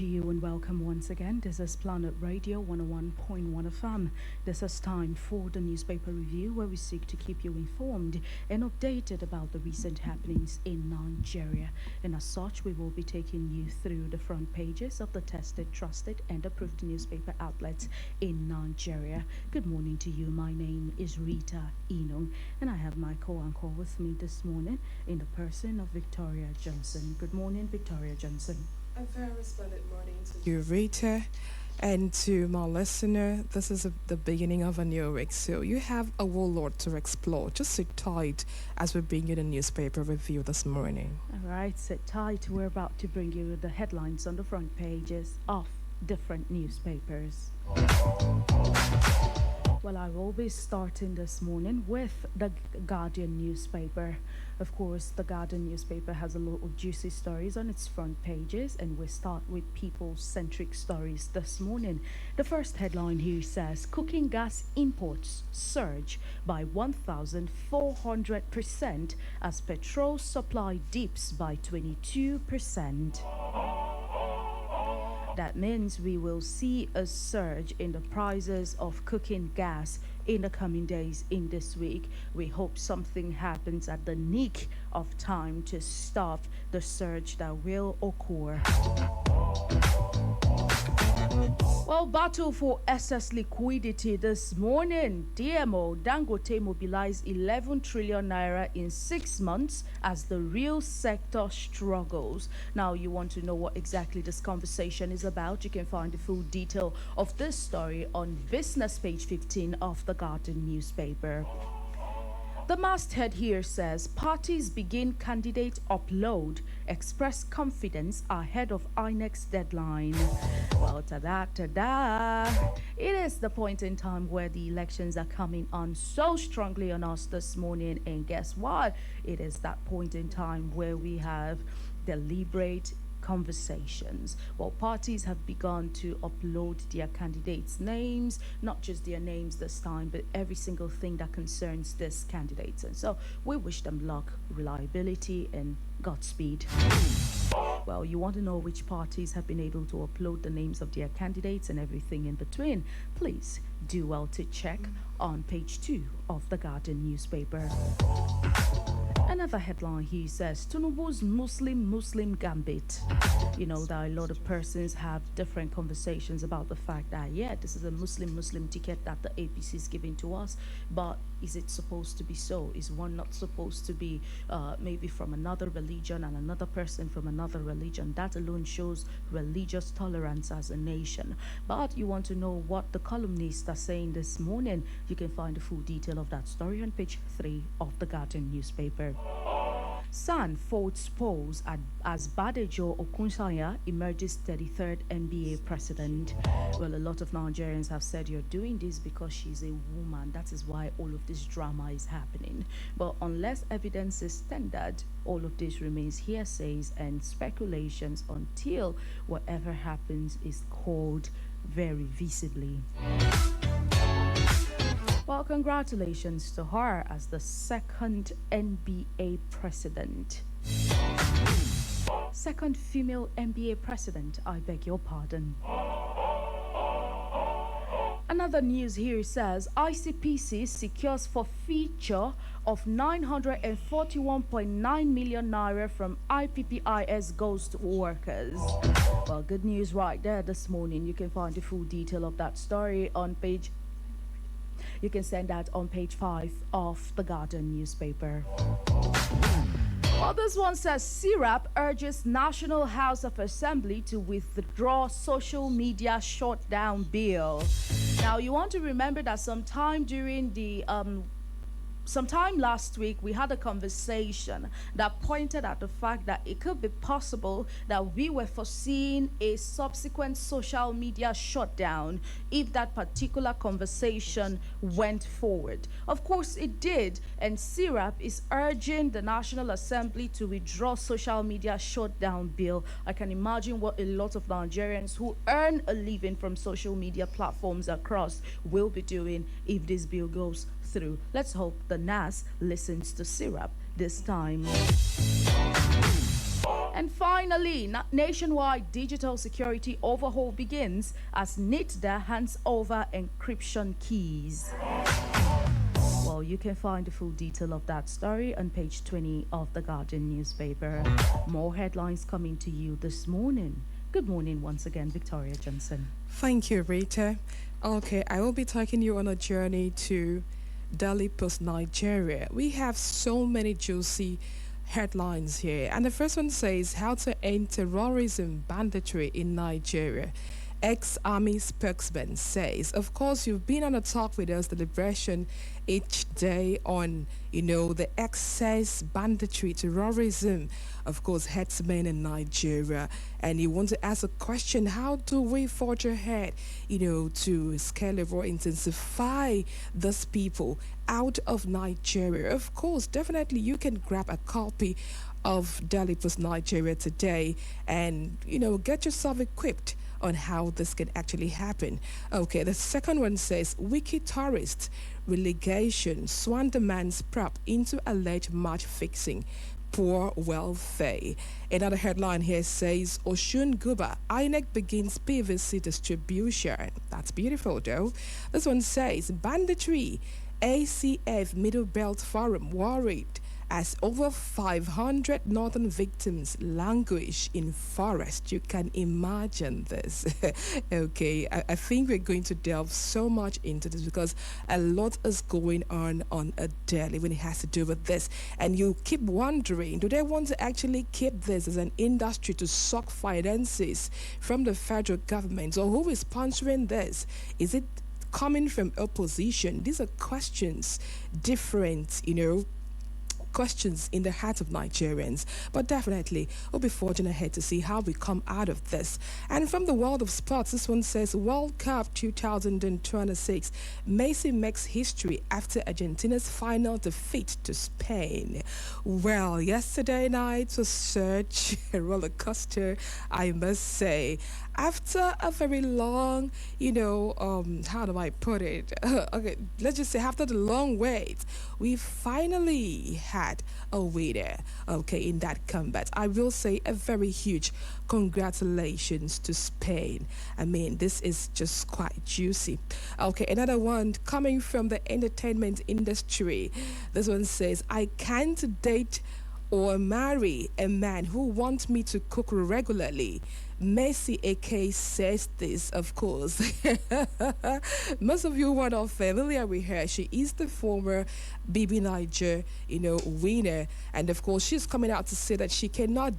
to you and welcome once again. This is Planet Radio 101.1 FM. This is time for the newspaper review where we seek to keep you informed and updated about the recent happenings in Nigeria. And as such, we will be taking you through the front pages of the tested, trusted, and approved newspaper outlets in Nigeria. Good morning to you. My name is Rita Inung, and I have my co-anchor with me this morning in the person of Victoria Johnson. Good morning, Victoria Johnson. A very splendid morning to you, Rita, and to my listener. This is the beginning of a new week, so you have a whole lot to explore. Just sit tight as we bring you the newspaper review this morning. All right, sit tight. We're about to bring you the headlines on the front pages of different newspapers. Well, I will be starting this morning with the Guardian newspaper. Of course, the Guardian newspaper has a lot of juicy stories on its front pages, and we start with people-centric stories this morning. The first headline here says, cooking gas imports surge by 1,400% as petrol supply dips by 22%. That means we will see a surge in the prices of cooking gas in the coming days in this week. We hope something happens at the nick of time to stop the surge that will occur. Well, battle for excess liquidity this morning. DMO Dangote mobilized 11 trillion naira in 6 months as the real sector struggles. Now, you want to know what exactly this conversation is about? You can find the full detail of this story on business page 15 of the Guardian newspaper. The masthead here says parties begin candidate upload, express confidence ahead of INEC's deadline. Well, ta-da. It is the point in time where the elections are coming on so strongly on us this morning. And guess what? It is that point in time where we have deliberate conversations. Well, parties have begun to upload their candidates' names, not just their names this time, but every single thing that concerns this candidates. And so we wish them luck, reliability, and Godspeed. Well, you want to know which parties have been able to upload the names of their candidates and everything in between? Please do well to check on page 2 of the Guardian newspaper. Another headline here says Tinubu's Muslim gambit. You know that a lot of persons have different conversations about the fact that this is a Muslim ticket that the APC is giving to us, but is it supposed to be so? Is one not supposed to be maybe from another religion and another person from another religion? That alone shows religious tolerance as a nation. But you want to know what the columnists are saying this morning? You can find the full detail of that story on page 3 of the Guardian newspaper. San folds polls as Badejo Okunsanya emerges 33rd NBA president. Well, a lot of Nigerians have said you're doing this because she's a woman. That is why all of this drama is happening. But unless evidence is tendered, all of this remains hearsays and speculations until whatever happens is called very visibly. Well, congratulations to her as the second NBA president. Second female NBA president, I beg your pardon. Another news here says ICPC secures forfeiture of 941.9 million naira from IPPIS ghost workers. Well, good news right there this morning. You can find the full detail of that story on page. You can send that on page 5 of the Guardian newspaper. Well, this one says CIRAP urges National House of Assembly to withdraw social media shutdown bill. Now, you want to remember that sometime last week, we had a conversation that pointed at the fact that it could be possible that we were foreseeing a subsequent social media shutdown if that particular conversation went forward. Of course, it did, and CIRAP is urging the National Assembly to withdraw social media shutdown bill. I can imagine what a lot of Nigerians who earn a living from social media platforms across will be doing if this bill goes through. Let's hope the NAS listens to CIRAP this time. And finally, nationwide digital security overhaul begins as NITDA hands over encryption keys. Well, you can find the full detail of that story on page 20 of the Guardian newspaper. More headlines coming to you this morning. Good morning once again, Victoria Johnson. Thank you, Rita. Okay, I will be taking you on a journey to Daily Post Nigeria. We have so many juicy headlines here. And the first one says how to end terrorism banditry in Nigeria. Ex-army spokesman says, of course, you've been on a talk with us, the liberation each day on, the excess banditry, terrorism, of course, herdsmen in Nigeria. And you want to ask a question, how do we forge ahead, to scale or intensify these people out of Nigeria? Of course, definitely you can grab a copy of Daily Post Nigeria today and, get yourself equipped on how this can actually happen. Okay, the second one says, Wiki tourist relegation, Swan demands prop into alleged match fixing, poor welfare. Another headline here says, Oshun Guba, INEC begins PVC distribution. That's beautiful though. This one says, banditry, ACF Middle Belt Forum worried as over 500 northern victims languish in forest. You can imagine this. Okay, I think we're going to delve so much into this because a lot is going on a daily when it has to do with this. And you keep wondering, do they want to actually keep this as an industry to suck finances from the federal government? Or who is sponsoring this? Is it coming from opposition? These are questions, different, questions in the hearts of Nigerians, but definitely we'll be forging ahead to see how we come out of this. And from the world of sports, this one says World Cup 2026, Messi makes history after Argentina's final defeat to Spain. Well, yesterday night was such a roller coaster, I must say. After a very long, how do I put it? Okay, let's just say after the long wait, we finally had a winner, in that combat. I will say a very huge congratulations to Spain. I mean, this is just quite juicy. Okay, another one coming from the entertainment industry. This one says, I can't date or marry a man who wants me to cook regularly. Messi AK says this, of course. Most of you are not familiar with her. She is the former BB Niger, winner. And of course, she's coming out to say that she cannot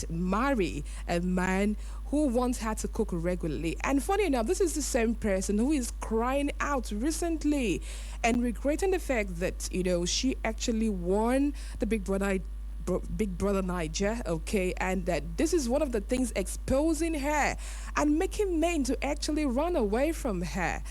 marry a man who wants her to cook regularly. And funny enough, this is the same person who is crying out recently and regretting the fact that, she actually won the Big Brother Niger, and that this is one of the things exposing her and making men to actually run away from her,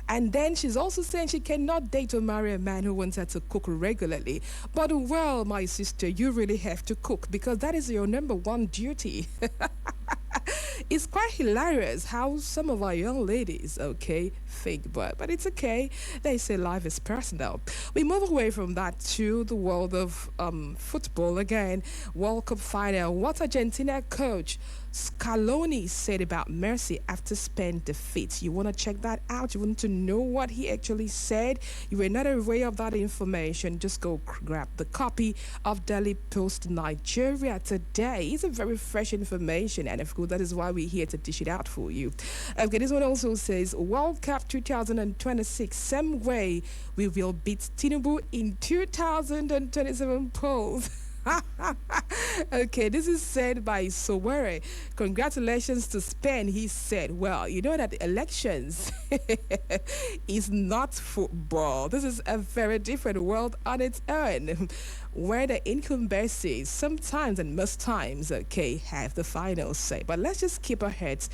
and then she's also saying she cannot date or marry a man who wants her to cook regularly. But well, my sister, you really have to cook because that is your number one duty. It's quite hilarious how some of our young ladies, think, but it's okay. They say life is personal. We move away from that to the world of football again. World Cup final. What Argentina coach Scaloni said about Messi after Spain defeat. You want to check that out? You want to know what he actually said? You were not aware of that information. Just go grab the copy of Daily Post Nigeria today. It's a very fresh information, and of course that is why we're here to dish it out for you. Okay, this one also says World Cup 2026, same way we will beat Tinubu in 2027 polls. Okay, this is said by Sowore. Congratulations to Spain, he said. Well, you know that elections is not football. This is a very different world on its own, where the incumbencies sometimes and most times, have the final say. But let's just keep our heads,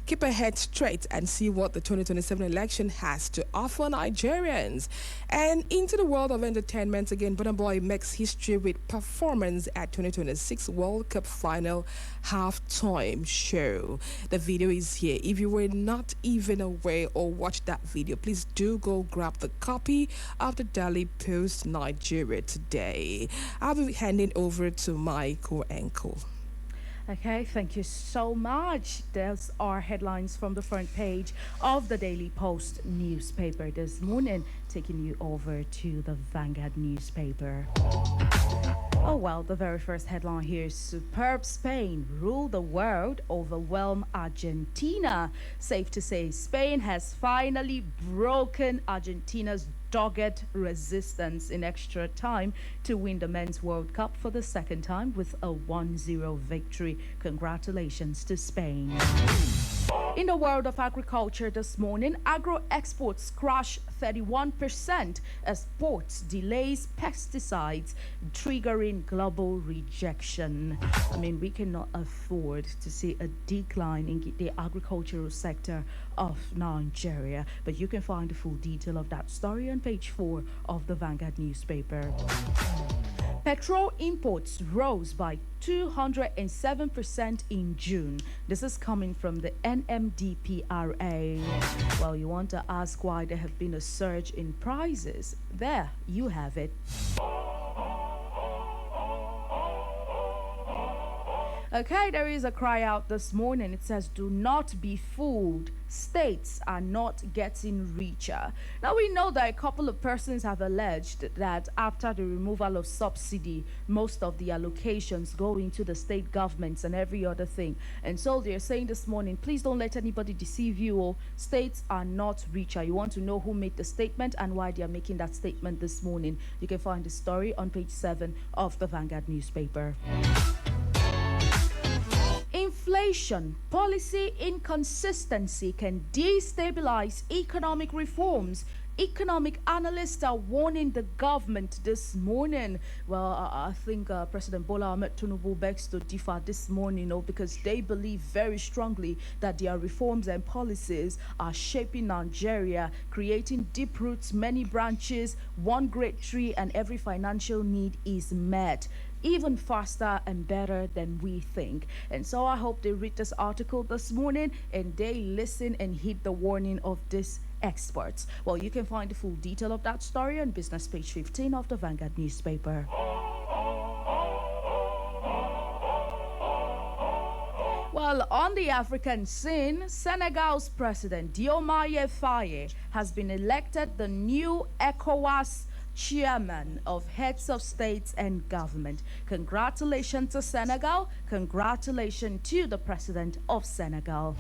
keep a head straight and see what the 2027 election has to offer Nigerians. And into the world of entertainment again, Burna Boy makes history with performance at 2026 World Cup final halftime show. The video is here. If you were not even aware or watched that video, please do go grab the copy of the Daily Post Nigeria today. I'll be handing over to my co-anchor. Okay, thank you so much. Those are headlines from the front page of the Daily Post newspaper this morning, taking you over to the Vanguard newspaper. Oh well, the very first headline here is superb Spain rule the world, overwhelm Argentina. Safe to say, Spain has finally broken Argentina's dogged resistance in extra time to win the Men's World Cup for the second time with a 1-0 victory. Congratulations to Spain. In the world of agriculture this morning, agro exports crash 31% as ports delays pesticides, triggering global rejection. I mean, we cannot afford to see a decline in the agricultural sector of Nigeria. But you can find the full detail of that story on page 4 of the Vanguard newspaper. Petrol imports rose by 207% in June. This is coming from the NMDPRA. Well, you want to ask why there have been a surge in prices? There, you have it. Okay, there is a cry out this morning. It says, do not be fooled. States are not getting richer. Now, we know that a couple of persons have alleged that after the removal of subsidy, most of the allocations go into the state governments and every other thing. And so they're saying this morning, please don't let anybody deceive you. Or states are not richer. You want to know who made the statement and why they are making that statement this morning. You can find the story on page 7 of the Vanguard newspaper. Inflation, policy inconsistency can destabilize economic reforms. Economic analysts are warning the government this morning. Well, I think President Bola Ahmed Tinubu begs to differ this morning, because they believe very strongly that their reforms and policies are shaping Nigeria, creating deep roots, many branches, one great tree, and every financial need is met even faster and better than we think. And so I hope they read this article this morning and they listen and heed the warning of this experts. Well, you can find the full detail of that story on business page 15 of the Vanguard newspaper. Well, on the African scene, Senegal's president Diomaye Faye has been elected the new ECOWAS chairman of heads of states and government. Congratulations to Senegal. Congratulations to the president of Senegal.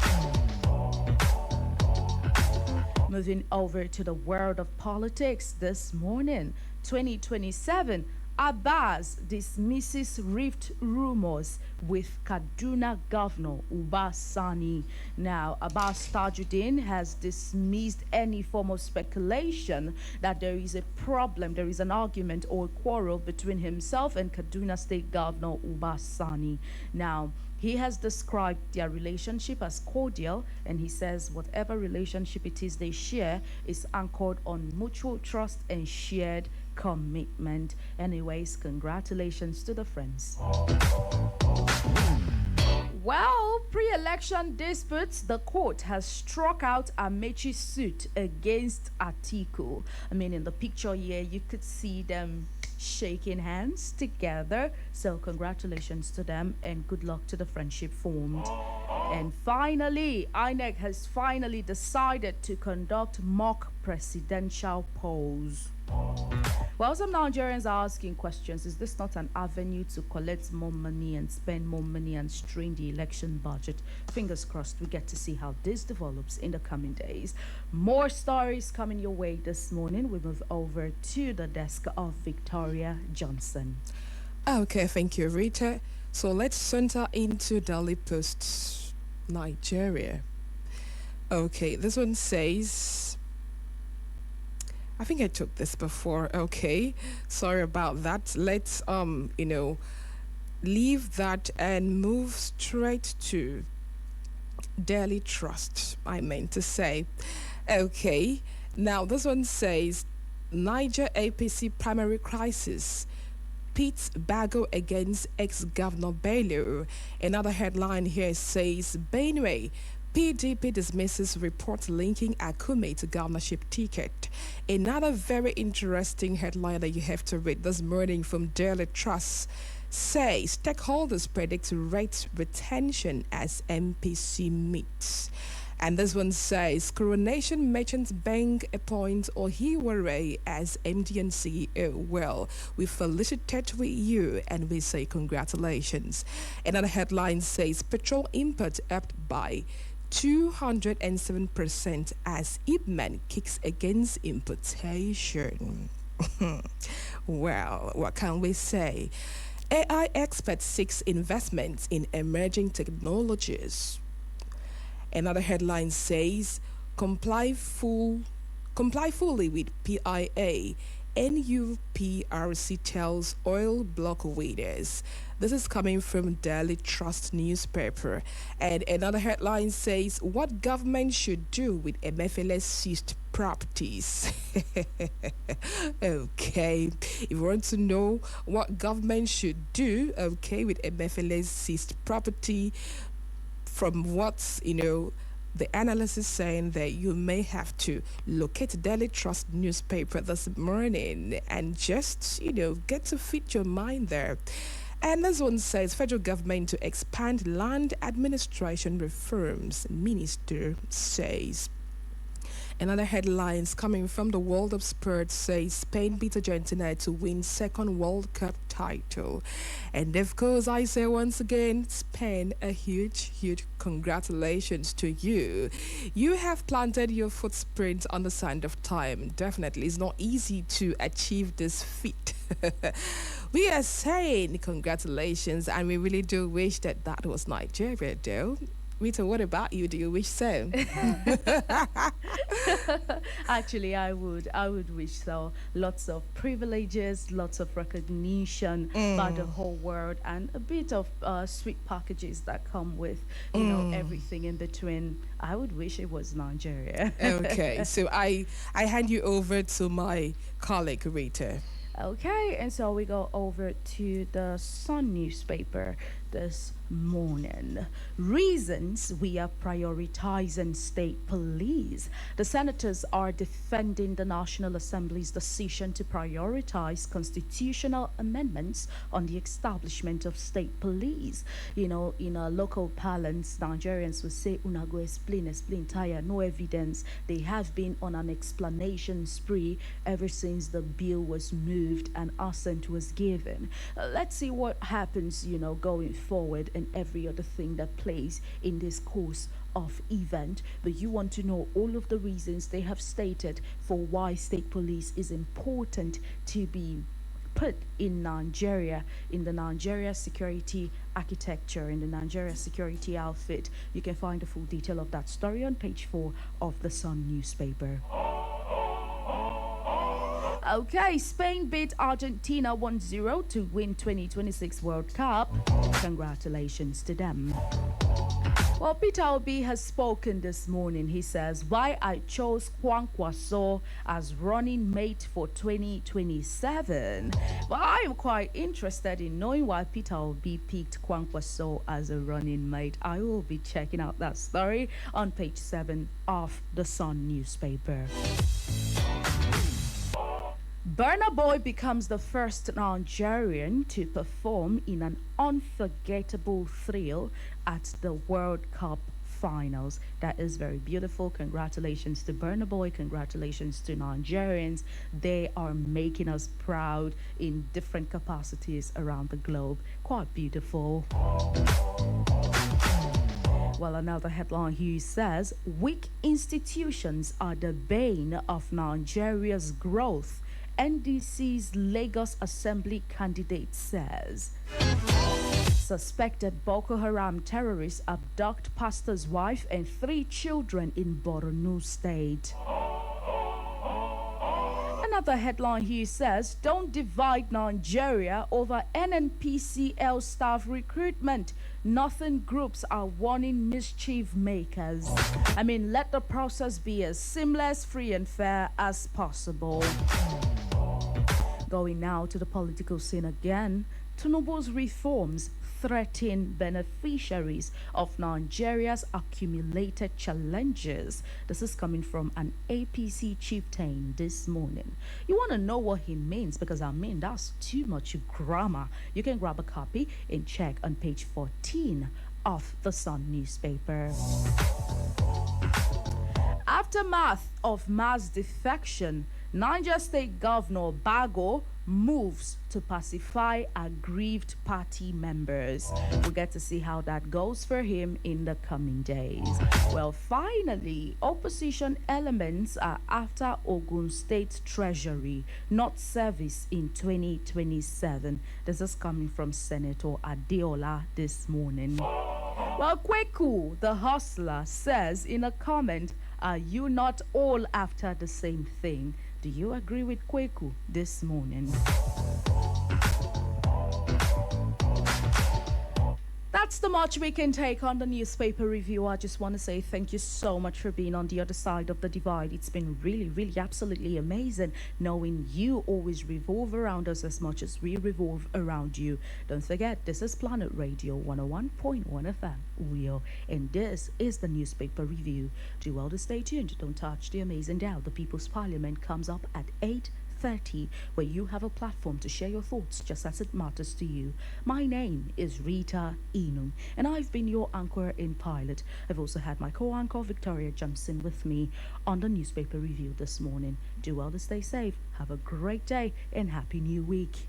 Moving over to the world of politics this morning, 2027, Abbas dismisses rift rumors with Kaduna Governor Uba Sani. Now, Abbas Tajuddin has dismissed any form of speculation that there is a problem, there is an argument or quarrel between himself and Kaduna State Governor Uba Sani. Now, he has described their relationship as cordial, and he says whatever relationship it is they share is anchored on mutual trust and shared commitment. Anyways, congratulations to the friends. Well, pre-election disputes, the court has struck out Amechi's suit against Atiku. I mean, in the picture here, you could see them shaking hands together. So congratulations to them and good luck to the friendship formed. And finally, INEC has finally decided to conduct mock presidential polls. Well, some Nigerians are asking questions. Is this not an avenue to collect more money and spend more money and strain the election budget? Fingers crossed we get to see how this develops in the coming days. More stories coming your way this morning. We move over to the desk of Victoria Johnson. Okay, thank you, Rita. So let's center into Daily Post Nigeria. Okay, this one says, I think I took this before. Okay, sorry about that. Let's leave that and move straight to Daily Trust, I meant to say. Okay, now this one says Niger APC primary crisis pits Bago against ex-governor Bello. Another headline here says Benue PDP dismisses report linking Akume to governorship ticket. Another very interesting headline that you have to read this morning from Daily Trust says stakeholders predict rate retention as MPC meets. And this one says Coronation Merchant Bank appoints Ohiwere as MD and CEO. Well, we felicitate with you and we say congratulations. Another headline says petrol import up by 207% as Ipman kicks against importation. Well, what can we say? AI expert seeks investments in emerging technologies. Another headline says comply fully with PIA. NUPRC tells oil block leaders. This is coming from Daily Trust newspaper. And another headline says what government should do with MFLS seized properties. Okay, if you want to know what government should do, okay, with MFLS seized property, from what the analysis saying that you may have to locate Daily Trust newspaper this morning and just get to fit your mind there. And this one says federal government to expand land administration reforms, minister says. Another headlines coming from the world of sports says Spain beat Argentina to win second World Cup title. And of course, I say once again, Spain, a huge congratulations to you. You have planted your footprint on the sand of time. Definitely, it's not easy to achieve this feat. We are saying congratulations, and we really do wish that was Nigeria, though. Rita, what about you? Do you wish so? Actually, I would wish so. Lots of privileges, lots of recognition by the whole world, and a bit of sweet packages that come with, everything in between. I would wish it was Nigeria. Okay, so I hand you over to my colleague Rita. Okay, and so we go over to the Sun newspaper this morning. Reasons we are prioritizing state police. The senators are defending the National Assembly's decision to prioritize constitutional amendments on the establishment of state police. In a local parlance, Nigerians will say, Unago explain, tire, no evidence. They have been on an explanation spree ever since the bill was moved and assent was given. Let's see what happens, going forward and every other thing that plays in this course of event. But you want to know all of the reasons they have stated for why state police is important to be put in Nigeria, in the Nigeria security architecture, in the Nigeria security outfit. You can find the full detail of that story on page 4 of the Sun newspaper. Okay, Spain beat Argentina 1-0 to win 2026 World Cup. Congratulations to them. Well, Peter Obi has spoken this morning. He says, why I chose Kwankwaso as running mate for 2027. Well, I am quite interested in knowing why Peter Obi picked Kwankwaso as a running mate. I will be checking out that story on page 7 of the Sun newspaper. Burna Boy becomes the first Nigerian to perform in an unforgettable thrill at the World Cup finals. That is very beautiful. Congratulations to Burna Boy. Congratulations to Nigerians. They are making us proud in different capacities around the globe. Quite beautiful. Well, another headline here says, weak institutions are the bane of Nigeria's growth. NDC's Lagos Assembly candidate says. Suspected Boko Haram terrorists abduct pastor's wife and 3 children in Borno State. Another Another headline here says, "Don't divide Nigeria over NNPCL staff recruitment. Nothing groups are warning mischief makers." I mean, let the process be as seamless, free, and fair as possible. Going now to the political scene again, Tinubu's reforms threaten beneficiaries of Nigeria's accumulated challenges. This is coming from an APC chieftain this morning. You want to know what he means? Because I mean, that's too much grammar. You can grab a copy and check on page 14 of the Sun newspaper. Aftermath of mass defection, Niger State Governor Bago moves to pacify aggrieved party members. We'll get to see how that goes for him in the coming days. Well, finally, opposition elements are after Ogun State Treasury, not service in 2027. This is coming from Senator Adeola this morning. Well, Kweku, the hustler, says in a comment, "Are you not all after the same thing?" Do you agree with Kweku this morning? That's the much we can take on the newspaper review. I just want to say thank you so much for being on the other side of the divide. It's been really, really absolutely amazing knowing you always revolve around us as much as we revolve around you. Don't forget, this is Planet Radio 101.1 FM, Wheel, and this is the newspaper review. Do well to stay tuned. Don't touch the amazing dial. The People's Parliament comes up at 8:30, where you have a platform to share your thoughts just as it matters to you. My name is Rita Inum, and I've been your anchor in pilot. I've also had my co-anchor Victoria Johnson with me on the newspaper review this morning. Do well to stay safe, have a great day, and happy new week.